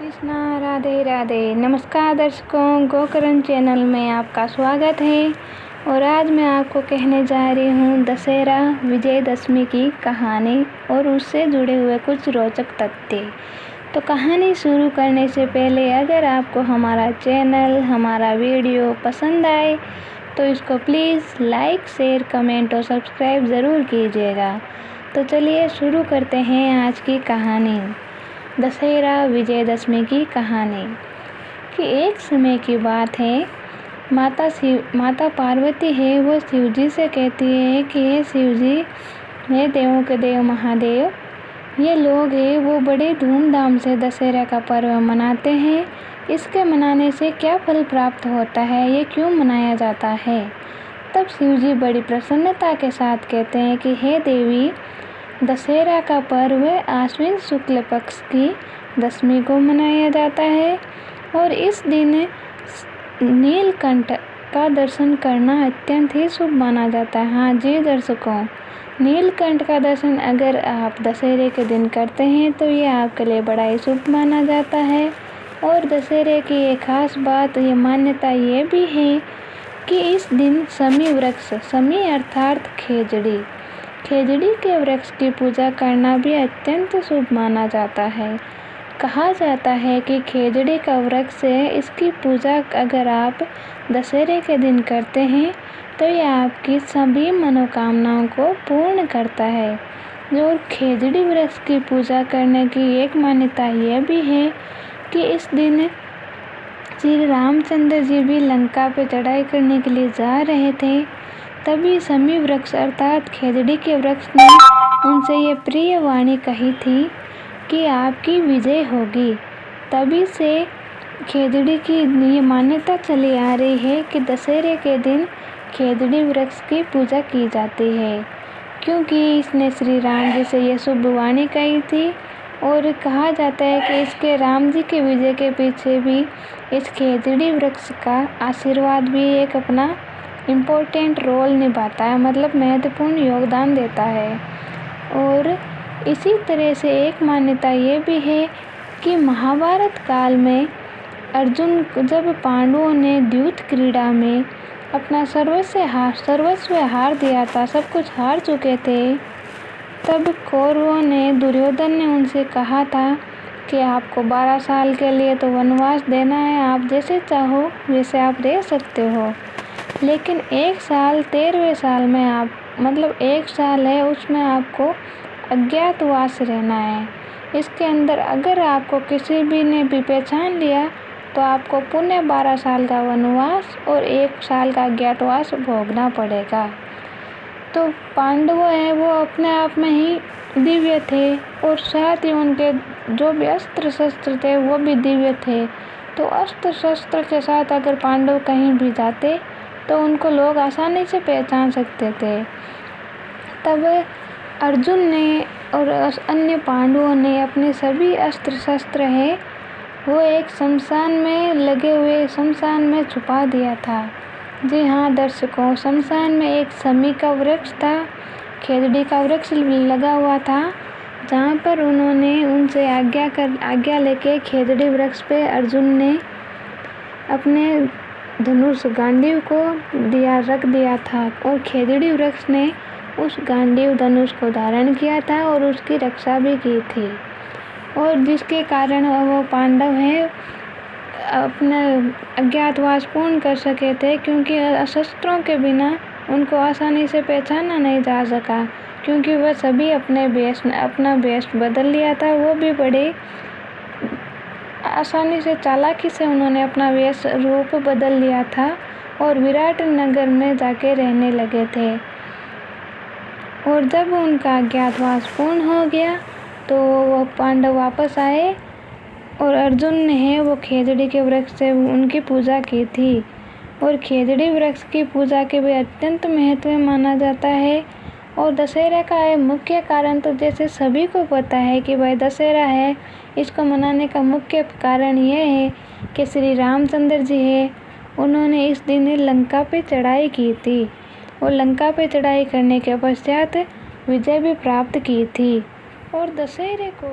कृष्णा, राधे राधे। नमस्कार दर्शकों, गोकरण चैनल में आपका स्वागत है। और आज मैं आपको कहने जा रही हूँ दशहरा विजयदशमी की कहानी और उससे जुड़े हुए कुछ रोचक तथ्य। तो कहानी शुरू करने से पहले अगर आपको हमारा चैनल, हमारा वीडियो पसंद आए तो इसको प्लीज़ लाइक, शेयर, कमेंट और सब्सक्राइब ज़रूर कीजिएगा। तो चलिए शुरू करते हैं आज की कहानी, दशहरा विजयदशमी की कहानी। कि एक समय की बात है, माता पार्वती है वो शिव जी से कहती है कि हे शिव जी, हे देवों के देव महादेव, ये लोग हैं वो बड़े धूमधाम से दशहरा का पर्व मनाते हैं। इसके मनाने से क्या फल प्राप्त होता है, ये क्यों मनाया जाता है? तब शिव जी बड़ी प्रसन्नता के साथ कहते हैं कि हे देवी, दशहरा का पर्व आश्विन शुक्ल पक्ष की दशमी को मनाया जाता है और इस दिन नीलकंठ का दर्शन करना अत्यंत ही शुभ माना जाता है। हाँ जी दर्शकों, नीलकंठ का दर्शन अगर आप दशहरे के दिन करते हैं तो ये आपके लिए बड़ा ही शुभ माना जाता है। और दशहरे की एक खास बात, ये मान्यता ये भी है कि इस दिन समी वृक्ष, समी अर्थात खेजड़ी के वृक्ष की पूजा करना भी अत्यंत शुभ माना जाता है। कहा जाता है कि खेजड़ी का वृक्ष है, इसकी पूजा अगर आप दशहरे के दिन करते हैं तो ये आपकी सभी मनोकामनाओं को पूर्ण करता है। जो खेजड़ी वृक्ष की पूजा करने की एक मान्यता यह भी है कि इस दिन श्री रामचंद्र जी भी लंका पे चढ़ाई करने के लिए जा रहे थे, तभी समी वृक्ष अर्थात खेजड़ी के वृक्ष ने उनसे ये प्रिय वाणी कही थी कि आपकी विजय होगी। तभी से खेजड़ी की ये मान्यता चली आ रही है कि दशहरे के दिन खेजड़ी वृक्ष की पूजा की जाती है, क्योंकि इसने श्री राम जी से ये शुभ वाणी कही थी। और कहा जाता है कि इसके राम जी के विजय के पीछे भी इस खेजड़ी वृक्ष का आशीर्वाद भी एक अपना इम्पोर्टेंट रोल निभाता है, मतलब महत्वपूर्ण योगदान देता है। और इसी तरह से एक मान्यता ये भी है कि महाभारत काल में अर्जुन जब पांडवों ने द्यूत क्रीड़ा में अपना सर्वस्व हार दिया था, सब कुछ हार चुके थे, तब कौरवों ने, दुर्योधन ने उनसे कहा था कि आपको 12 साल के लिए तो वनवास देना है, आप जैसे चाहो वैसे आप रह सकते हो, लेकिन 1 साल 13वें साल में आप, मतलब 1 साल है उसमें आपको अज्ञातवास रहना है। इसके अंदर अगर आपको किसी भी ने भी पहचान लिया तो आपको पुनः 12 साल का वनवास और 1 साल का अज्ञातवास भोगना पड़ेगा। तो पांडव हैं वो अपने आप में ही दिव्य थे और साथ ही उनके जो भी अस्त्र शस्त्र थे वो भी दिव्य थे। तो अस्त्र शस्त्र के साथ अगर पांडव कहीं भी जाते तो उनको लोग आसानी से पहचान सकते थे। तब अर्जुन ने और अन्य पांडवों ने अपने सभी अस्त्र शस्त्र है वो एक शमशान में लगे हुए शमशान में छुपा दिया था। जी हाँ दर्शकों, शमशान में एक समी का वृक्ष था, खेजड़ी का वृक्ष लगा हुआ था, जहाँ पर उन्होंने उनसे आज्ञा लेके खेजड़ी वृक्ष पे अर्जुन ने अपने धनुष गांडीव को रख दिया था और खेजड़ी वृक्ष ने उस गांडीव धनुष को धारण किया था और उसकी रक्षा भी की थी। और जिसके कारण वो पांडव हैं अपना अज्ञातवास पूर्ण कर सके थे, क्योंकि शस्त्रों के बिना उनको आसानी से पहचाना नहीं जा सका, क्योंकि वह सभी अपना वेश बदल लिया था। वो भी बड़े आसानी से, चालाकी से उन्होंने अपना वेश रूप बदल लिया था और विराट नगर में जाके रहने लगे थे। और जब उनका अज्ञातवास पूर्ण हो गया तो वो पांडव वापस आए और अर्जुन ने वो खेजड़ी के वृक्ष से उनकी पूजा की थी। और खेजड़ी वृक्ष की पूजा के भी अत्यंत महत्व माना जाता है। और दशहरा का मुख्य कारण तो जैसे सभी को पता है कि भाई दशहरा है, इसको मनाने का मुख्य कारण यह है कि श्री रामचंद्र जी है, उन्होंने इस दिन लंका पे चढ़ाई की थी और लंका पे चढ़ाई करने के पश्चात विजय भी प्राप्त की थी। और दशहरे को